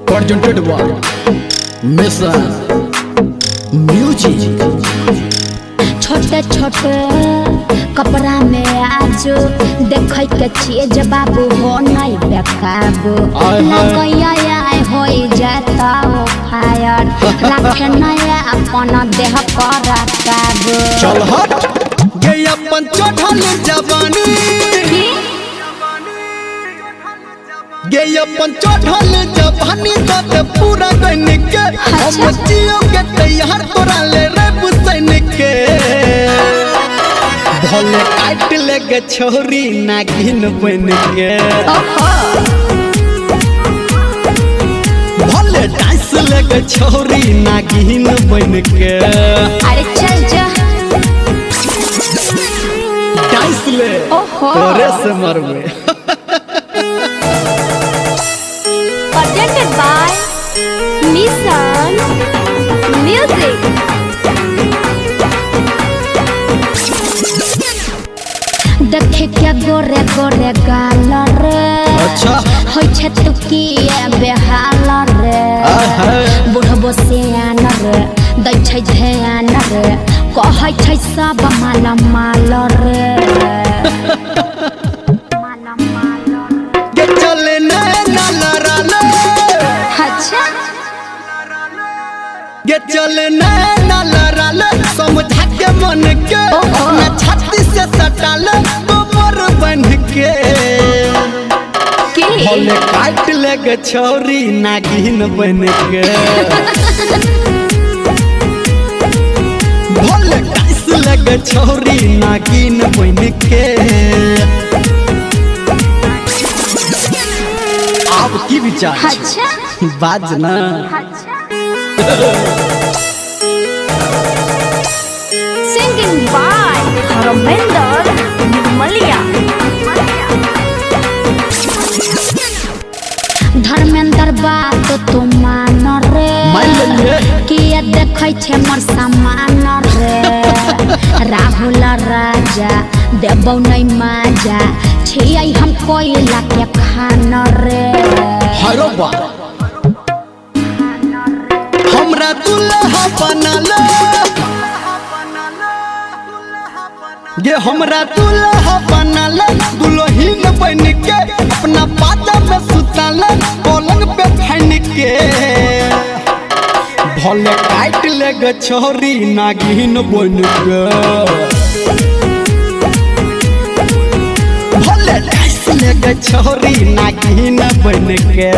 presented by Mission Music। छोटे छोटे कपड़ा में आज देख के चीज बाबू हो नहीं बेकाबू लगैया हो जाता हो फायर रखे नया अपन देह पर काबू। चल हट ये अपन चढ़ल जवानी ये अपन चढ़ल जवानी तो पूरा गन के हम जियो के तैयार तोरा ले रे बुसैन के भले काट लेगे छोरी नागिन बन के भले डांस लेगे छोरी नागिन बन के। अरे चल जा डांस ले तोरे से मरवे। presented by Mission Music। देखे क्या गोरे गोरे गाल रे अच्छा होय छे तू की बेहाल रे बुढ़बो सियान रे दै छै ध्यान रे कहै छै सब माल माल रे के चले ना लड़ाले अच्छा ये चले ना लड़ाले समझा के मन के अपना छाती से सटाले गोबर बन के भले काट लेगे छोरी नागिन बन के भले डांस लेगे छोरी नागिन बन के। आप की विचार अच्छा बाज ना Singing by Harminder Maliya। Dharmendra बात तो मान रे किए देखै छे मोर सामान रे राहुल राजा देबौ नहीं माजा छियै हम कोयला के खान रे। हरो बा हमरा दुल्हा बनले ये हमरा दुल्हा बनले दुल्हीन बन के अपना पाजा में सुतले पलंग पे फैन के भले काट लेगे छोरी नागिन बन के भले डांस लेगे छोरी नागिन बन के।